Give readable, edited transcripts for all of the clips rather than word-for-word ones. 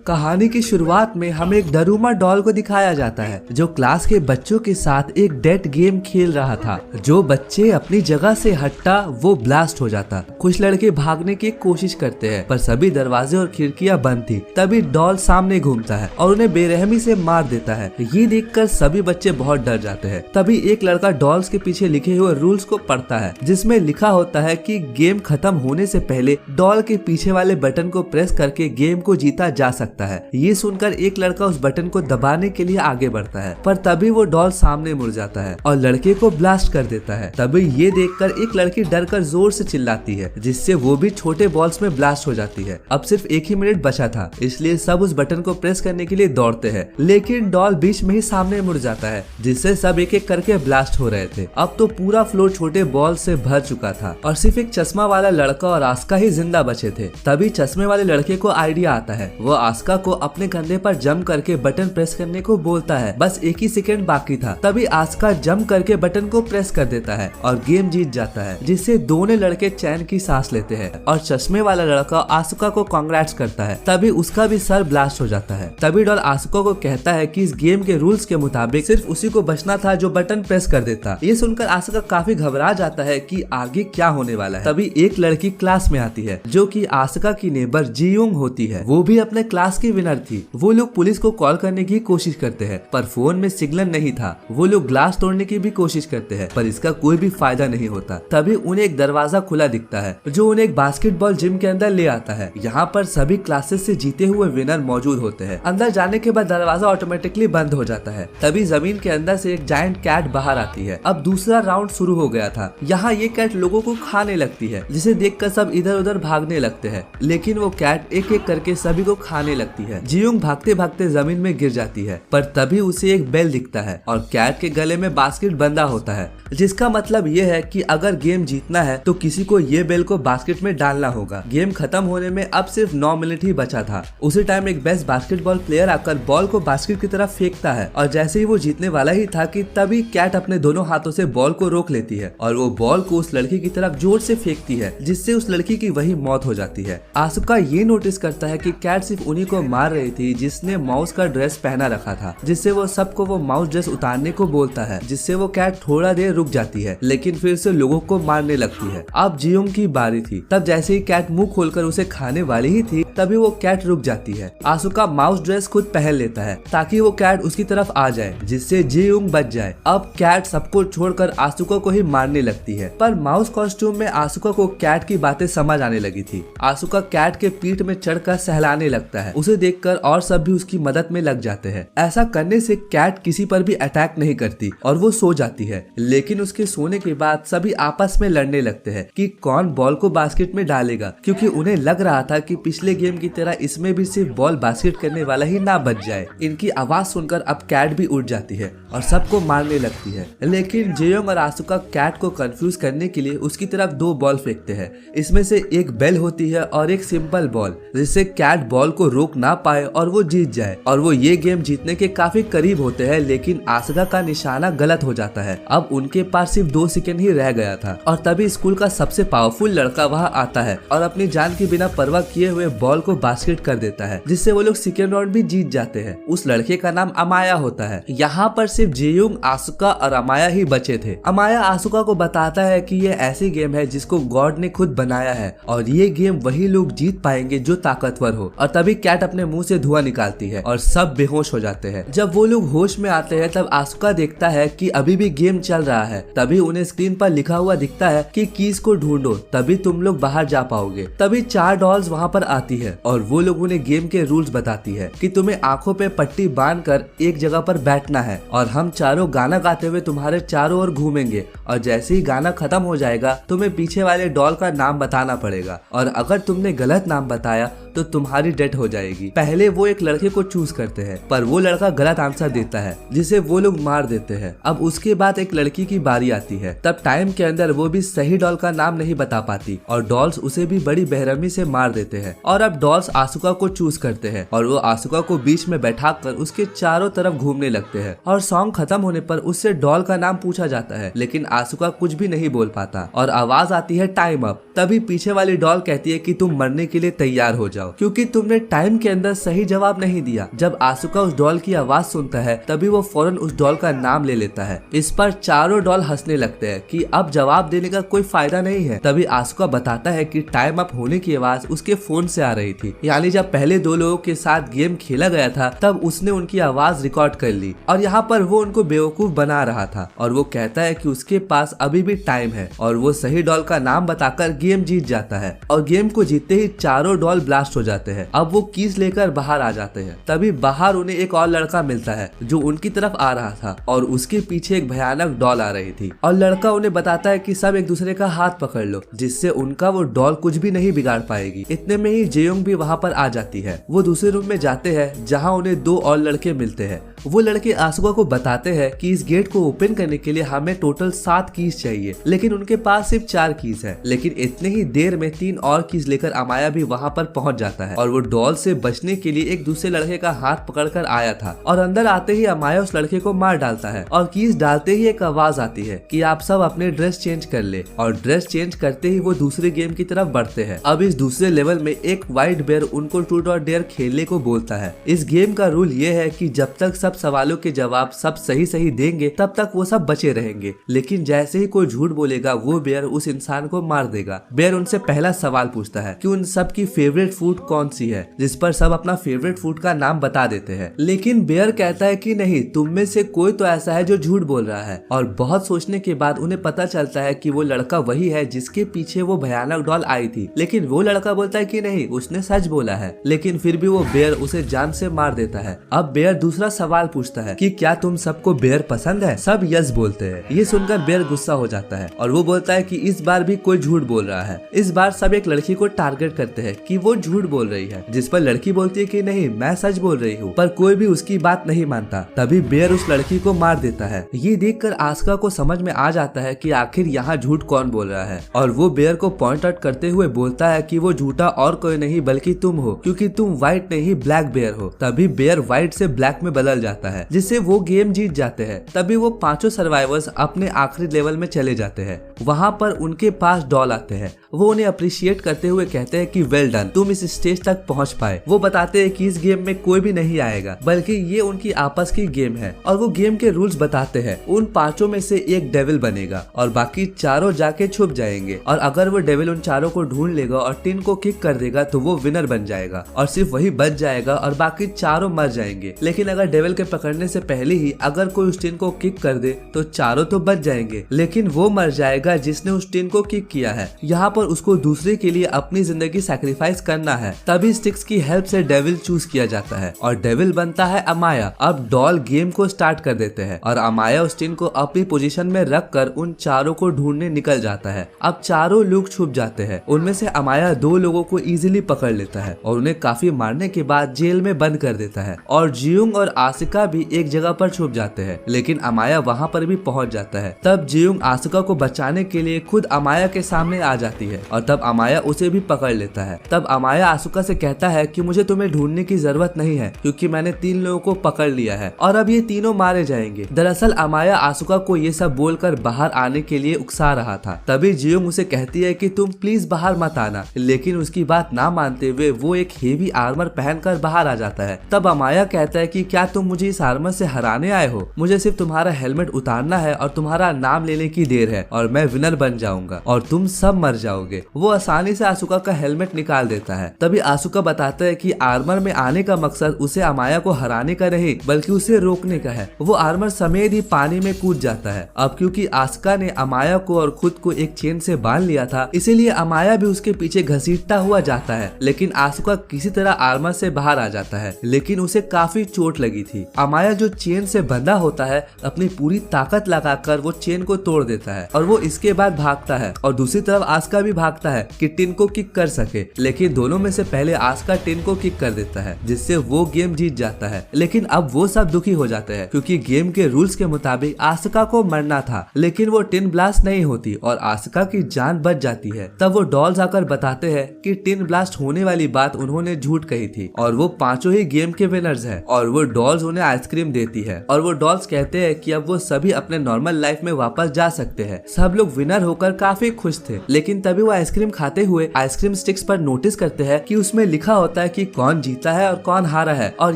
कहानी की शुरुआत में हमें एक डरूमा डॉल को दिखाया जाता है जो क्लास के बच्चों के साथ एक डेथ गेम खेल रहा था। जो बच्चे अपनी जगह से हटता वो ब्लास्ट हो जाता। कुछ लड़के भागने की कोशिश करते हैं पर सभी दरवाजे और खिड़कियां बंद थी। तभी डॉल सामने घूमता है और उन्हें बेरहमी से मार देता है। ये देखकर सभी बच्चे बहुत डर जाते हैं। तभी एक लड़का डॉल्स के पीछे लिखे हुए रूल्स को पढ़ता है जिसमें लिखा होता है कि गेम खत्म होने से पहले डॉल के पीछे वाले बटन को प्रेस करके गेम को जीता जा सकता है। ये सुनकर एक लड़का उस बटन को दबाने के लिए आगे बढ़ता है पर तभी वो डॉल सामने मुड़ जाता है और लड़के को ब्लास्ट कर देता है। तभी ये देखकर एक लड़की डरकर जोर से चिल्लाती है जिससे वो भी छोटे बॉल्स में ब्लास्ट हो जाती है। अब सिर्फ 1 ही मिनट बचा था इसलिए सब उस बटन को प्रेस करने के लिए दौड़ते हैं लेकिन डॉल बीच में ही सामने मुड़ जाता है जिससे सब एक एक करके ब्लास्ट हो रहे थे। अब तो पूरा फ्लोर छोटे बॉल से भर चुका था और सिर्फ एक चश्मा वाला लड़का और आस्का ही जिंदा बचे थे। तभी चश्मे वाले लड़के को आइडिया आता है। वो आस्का को अपने कंधे पर जंप करके बटन प्रेस करने को बोलता है। बस 1 ही सेकंड बाकी था। तभी आस्का जंप करके बटन को प्रेस कर देता है और गेम जीत जाता है जिससे दोनों लड़के चैन की सांस लेते हैं और चश्मे वाला लड़का आस्का को कांग्रेट्स करता है। तभी उसका भी सर ब्लास्ट हो जाता है। तभी डॉल आस्का को कहता है कि इस गेम के रूल्स के मुताबिक सिर्फ उसी को बचना था जो बटन प्रेस कर देता। ये सुनकर आस्का काफी घबरा जाता है कि आगे क्या होने वाला है। तभी एक लड़की क्लास में आती है जो कि आस्का की नेबर जीयोंग होती है। वो भी अपने क्लास की विनर थी। वो लोग पुलिस को कॉल करने की कोशिश करते हैं पर फोन में सिग्नल नहीं था। वो लोग ग्लास तोड़ने की भी कोशिश करते हैं पर इसका कोई भी फायदा नहीं होता। तभी उन्हें एक दरवाजा खुला दिखता है जो उन्हें एक बास्केटबॉल जिम के अंदर ले आता है। यहाँ पर सभी क्लासेस से जीते हुए विनर मौजूद होते हैं। अंदर जाने के बाद दरवाजा ऑटोमेटिकली बंद हो जाता है। तभी जमीन के अंदर से एक जायंट कैट बाहर आती है। अब दूसरा राउंड शुरू हो गया था। यहाँ ये कैट लोगों को खाने लगती है जिसे देखकर सब इधर उधर भागने लगते हैं लेकिन वो कैट एक एक करके सभी को खाने लगती है। जियोंग भागते भागते जमीन में गिर जाती है पर तभी उसे एक बेल दिखता है और कैट के गले में बास्केट बंधा होता है जिसका मतलब ये है कि अगर गेम जीतना है तो किसी को ये बेल को बास्केट में डालना होगा। गेम खत्म होने में अब सिर्फ 9 मिनट ही बचा था। उसी टाइम एक बेस्ट बास्केटबॉल प्लेयर आकर बॉल को बास्केट की तरफ फेंकता है और जैसे ही वो जीतने वाला ही था कि तभी कैट अपने दोनों हाथों से बॉल को रोक लेती है और वो बॉल को उस लड़की की तरफ जोर से फेंकती है जिससे उस लड़की की वही मौत हो जाती है। आस्का ये नोटिस करता है कि कैट सिर्फ उन्हीं को मार रही थी जिसने माउस का ड्रेस पहना रखा था जिससे वो सबको वो माउस ड्रेस उतारने को बोलता है जिससे वो कैट थोड़ा देर रुक जाती है लेकिन फिर से लोगों को मारने लगती है। अब जियोंग की बारी थी। तब जैसे ही कैट मुंह खोलकर उसे खाने वाली ही थी तभी वो कैट रुक जाती है। आसुका माउस ड्रेस खुद पहन लेता है ताकि वो कैट उसकी तरफ आ जाए जिससे जियोंग बच जाए। अब कैट सबको छोड़कर आसुका को ही मारने लगती है पर माउस कॉस्ट्यूम में आसुका को कैट की बातें समझ आने लगी थी। आसुका कैट के पीठ में चढ़कर सहलाने लगता है। उसे देखकर और सब भी उसकी मदद में लग जाते हैं। ऐसा करने से कैट किसी पर भी अटैक नहीं करती और वो सो जाती है लेकिन उसके सोने के बाद सभी आपस में लड़ने लगते हैं कि कौन बॉल को बास्केट में डालेगा क्योंकि उन्हें लग रहा था कि पिछले गेम की तरह इसमें भी सिर्फ बॉल बास्केट करने वाला ही ना बच जाए। इनकी आवाज सुनकर अब कैट भी उठ जाती है और सबको मारने लगती है लेकिन जियोंग और आसुका कैट को कंफ्यूज करने के लिए उसकी तरफ 2 बॉल फेंकते हैं। इसमें से एक बेल होती है और एक सिंपल बॉल जिससे कैट बॉल को रोक ना पाए और वो जीत जाए और वो ये गेम जीतने के काफी करीब होते हैं लेकिन आसुका का निशाना गलत हो जाता है। अब उनके पास सिर्फ 2 सेकंड ही रह गया था और तभी स्कूल का सबसे पावरफुल लड़का वहाँ आता है और अपनी जान की बिना परवाह किए हुए बॉल को बास्केट कर देता है जिससे वो लोग सेकेंड राउंड भी जीत जाते हैं। उस लड़के का नाम अमाया होता है। यहाँ पर सिर्फ जियोंग, आसुका और अमाया ही बचे थे। अमाया आसुका को बताता है कि ये ऐसी गेम है जिसको गॉड ने खुद बनाया है और ये गेम वही लोग जीत पाएंगे जो ताकतवर हो। और तभी कैट अपने मुंह से धुआं निकालती है और सब बेहोश हो जाते हैं। जब वो लोग होश में आते हैं तब आसुका देखता है कि अभी भी गेम चल रहा है। तभी उन्हें स्क्रीन पर लिखा हुआ दिखता है कि कीज को ढूंढो तभी तुम लोग बाहर जा पाओगे। तभी 4 डॉल्स वहाँ पर आती है और वो लोग उन्हें गेम के रूल्स बताती है कि तुम्हें आंखों पे पट्टी बांधकर एक जगह पर बैठना है और हम चारों गाना गाते हुए तुम्हारे चारों ओर घूमेंगे और जैसे ही गाना खत्म हो जाएगा तुम्हें पीछे वाले डॉल का नाम बताना पड़ेगा और अगर तुमने गलत नाम बताया तो तुम्हारी डेथ हो जाएगी। पहले वो एक लड़के को चूज करते हैं पर वो लड़का गलत आंसर देता है जिसे वो लोग मार देते हैं। अब उसके बाद एक लड़की की बारी आती है। तब टाइम के अंदर वो भी सही डॉल का नाम नहीं बता पाती और डॉल्स उसे भी बड़ी बेरहमी से मार देते हैं और अब डॉल्स आसुका को चूज करते हैं और वो आसुका को बीच में बैठाकर उसके चारों तरफ घूमने लगते हैं। और सॉन्ग खत्म होने पर उससे डॉल का नाम पूछा जाता है, लेकिन आसुका कुछ भी नहीं बोल पाता और आवाज आती है टाइम अप। तभी पीछे वाली डॉल कहती है कि तुम मरने के लिए तैयार हो जाओ, क्योंकि तुमने टाइम के अंदर सही जवाब नहीं दिया। जब आसुका उस डॉल की आवाज सुनता है तभी वो फौरन उस डॉल का नाम ले लेता है। इस पर चारों डॉल हंसने लगते हैं कि अब जवाब देने का कोई फायदा नहीं है। तभी आसुका बताता है कि टाइम अप होने की आवाज उसके फोन से आ रही थी, यानी जब पहले दो लोगों के साथ गेम खेला गया था तब उसने उनकी आवाज रिकॉर्ड कर ली और यहाँ पर वो उनको बेवकूफ बना रहा था। और वो कहता है कि उसके पास अभी भी टाइम है और वो सही डॉल का नाम बताकर गेम जीत जाता है। और गेम को जीतते ही चारों डॉल ब्लास्ट हो जाते हैं। अब वो कीज लेकर बाहर आ जाते हैं। तभी बाहर उन्हें एक और लड़का मिलता है जो उनकी तरफ आ रहा था और उसके पीछे एक भयानक डॉल आ रही थी। और लड़का उन्हें बताता है कि सब एक दूसरे का हाथ पकड़ लो, जिससे उनका वो डॉल कुछ भी नहीं बिगाड़ पाएगी। इतने में ही जेयोंग भी वहाँ पर आ जाती है। वो दूसरे रूम में जाते हैं जहाँ उन्हें दो और लड़के मिलते हैं। वो लड़के आसुका को बताते हैं कि इस गेट को ओपन करने के लिए हमें टोटल 7 कीज चाहिए, लेकिन उनके पास सिर्फ 4 कीज है। लेकिन इतने ही देर में 3 और कीज लेकर अमाया भी वहाँ पर पहुँच जाता है और वो डॉल से बचने के लिए एक दूसरे लड़के का हाथ पकड़कर आया था। और अंदर आते ही अमाया उस लड़के को मार डालता है और कीज डालते ही एक आवाज आती है कि आप सब अपने ड्रेस चेंज कर ले। और ड्रेस चेंज करते ही वो दूसरे गेम की तरफ बढ़ते हैं। अब इस दूसरे लेवल में एक व्हाइट बेयर उनको ट्रूथ और डेयर खेलने को बोलता है। इस गेम का रूल ये है कि जब तक सब सवालों के जवाब सब सही देंगे तब तक वो सब बचे रहेंगे, लेकिन जैसे ही कोई झूठ बोलेगा वो बेयर उस इंसान को मार देगा। बेयर उनसे पहला सवाल पूछता है कि उन सब की फेवरेट फूड कौन सी है, जिस पर सब अपना फेवरेट फूड का नाम बता देते हैं। लेकिन बेयर कहता है कि नहीं, तुम में से कोई तो ऐसा है जो झूठ बोल रहा है। और बहुत सोचने के बाद उन्हें पता चलता है कि वो लड़का वही है जिसके पीछे वो भयानक डॉल आई थी। लेकिन वो लड़का बोलता है कि नहीं, उसने सच बोला है। लेकिन फिर भी वो बेयर उसे जान से मार देता है। अब बेयर दूसरा सवाल पूछता है कि क्या तुम सबको बेयर पसंद है? सब यस बोलते हैं। ये सुनकर बेयर गुस्सा हो जाता है और वो बोलता है कि इस बार भी कोई झूठ बोल रहा है। इस बार सब एक लड़की को टारगेट करते हैं कि वो झूठ बोल रही है, जिस पर लड़की बोलती है कि नहीं, मैं सच बोल रही हूँ। पर कोई भी उसकी बात नहीं मानता। तभी बेयर उस लड़की को मार देता है। ये देखकर आस्का को समझ में आ जाता है कि आखिर यहाँ झूठ कौन बोल रहा है और वो बेयर को पॉइंट आउट करते हुए बोलता है कि वो झूठा और कोई नहीं बल्कि तुम हो, क्योंकि तुम व्हाइट नहीं ब्लैक बेयर हो। तभी बेयर व्हाइट से ब्लैक में बदल जाता है, जिससे वो गेम जीत जाते हैं। तभी वो पांचों सर्वाइवर्स अपने आखिरी लेवल में चले जाते हैं। वहाँ पर उनके पास डॉल आते हैं। वो उन्हें अप्रिशिएट करते हुए कहते हैं कि वेल डन, तुम इस स्टेज तक पहुँच पाए। वो बताते हैं कि इस गेम में कोई भी नहीं आएगा, बल्कि ये उनकी आपस की गेम है। और वो गेम के रूल्स बताते हैं। उन पांचों में से एक डेविल बनेगा और बाकी चारों जाके छुप जाएंगे। और अगर वो डेविल उन चारों को ढूंढ लेगा और टिन को किक कर देगा तो वो विनर बन जाएगा और सिर्फ वही बच जाएगा और बाकी चारों मर जाएंगे। लेकिन अगर डेविल के पकड़ने से पहले ही अगर कोई उस टिन को किक कर दे तो चारों तो बच जाएंगे, लेकिन वो मर जाएगा जिसने उस टिन को किक किया है। यहाँ पर उसको दूसरे के लिए अपनी जिंदगी सैक्रिफाइस करना है। तभी स्टिक्स की हेल्प से डेविल चूज किया जाता है और डेविल बनता है अमाया। अब डॉल गेम को स्टार्ट कर देते हैं और अमाया उस टिन को अपनी पोजीशन में रख कर उन चारों को ढूंढने निकल जाता है। अब चारों लोग छुप जाते हैं। उनमें से अमाया 2 लोगों को इजीली पकड़ लेता है और उन्हें काफी मारने के बाद जेल में बंद कर देता है। और जियोंग और आसिका भी एक जगह पर छुप जाते हैं, लेकिन अमाया वहाँ पर भी पहुँच जाता है। तब जियोंग आसिका को बचाने के लिए खुद अमाया के सामने आ जाती है और तब अमाया उसे भी पकड़ लेता है। तब अमाया आसिका से कहता है कि मुझे तुम्हें ढूंढने की जरूरत नहीं है, क्योंकि मैंने 3 लोगों को पकड़ लिया है और अब ये तीनों मारे जाएंगे। दरअसल अमाया आसिका को ये सब बोलकर बाहर आने के लिए उकसा रहा था। तभी जियोंग उसे कहती है कि तुम प्लीज बाहर मत आना, लेकिन उसकी बात ना मानते हुए वो एक हेवी आर्मर पहनकर बाहर आ जाता है। तब अमाया कहता है कि क्या तुम मुझे इस आर्मर से हराने आए हो? मुझे सिर्फ तुम्हारा हेलमेट उतारना है और तुम्हारा नाम लेने की देर है और मैं विनर बन जाऊंगा और तुम सब मर जाओगे। वो आसानी से आसिका का हेलमेट निकाल देता है। तभी आसिका बताता है कि आर्मर में आने का मकसद उसे अमाया को हराने का नहीं बल्कि उसे रोकने का है। वो आर्मर समेत ही पानी में कूद जाता है। अब क्योंकि आसिका ने अमाया को और खुद को एक चेन से बांध लिया था, इसीलिए अमाया भी उसके पीछे घसीटता हुआ जाता है। लेकिन आसिका किसी तरह आर्मर से बाहर आ जाता है, लेकिन उसे काफी चोट लगी थी। अमाया जो चेन से बंधा होता है अपनी पूरी ताकत लगाकर वो चेन को तोड़ देता है और वो इसके बाद भागता है। और दूसरी तरफ आसिका भी भागता है कि टिन को किक कर सके, लेकिन दोनों में से पहले आस्का टिन को किक कर देता है जिससे वो गेम जीत जाता है। लेकिन अब वो सब दुखी हो जाते हैं क्योंकि गेम के रूल्स के मुताबिक आस्का को मरना था, लेकिन वो टिन ब्लास्ट नहीं होती और आस्का की जान बच जाती है। तब वो डॉल्स आकर बताते हैं कि टिन ब्लास्ट होने वाली बात उन्होंने झूठ कही थी और वो पांचों ही गेम के विनर्स हैं। और वो डॉल्स उन्हें आइसक्रीम देती है और वो डॉल्स कहते हैं कि अब वो सभी अपने नॉर्मल लाइफ में वापस जा सकते हैं। सब लोग विनर होकर काफी खुश थे, लेकिन तभी वो आइसक्रीम खाते हुए आइसक्रीम स्टिक्स पर नोटिस करते हैं कि उसमें लिखा होता है कि कौन जीता है और कौन हारा है, और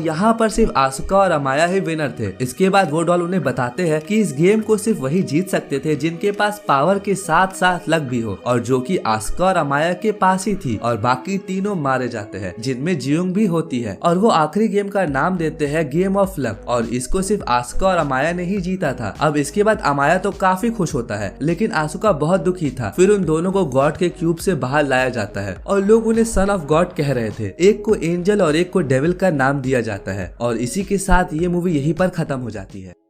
यहाँ पर सिर्फ आस्का और अमाया ही विनर थे। इसके बाद वो डॉल उन्हें बताते हैं कि इस गेम को सिर्फ वही जीत सकते थे जिनके पास पावर के साथ साथ लक भी हो, और जो कि आस्का और अमाया के पास ही थी, और बाकी तीनों मारे जाते हैं जिनमें जियोंग भी होती है। और वो आखिरी गेम का नाम देते हैं गेम ऑफ लक, और इसको सिर्फ आस्का और अमाया ने ही जीता था। अब इसके बाद अमाया तो काफी खुश होता है, लेकिन आस्का बहुत दुखी था। फिर उन दोनों को गॉड के क्यूब से बाहर लाया जाता है और लोग उन्हें सन ऑफ गॉड कह रहे थे। एक को एंजल और एक को डेविल का नाम दिया जाता है। और इसी के साथ ये मूवी यहीं पर खत्म हो जाती है।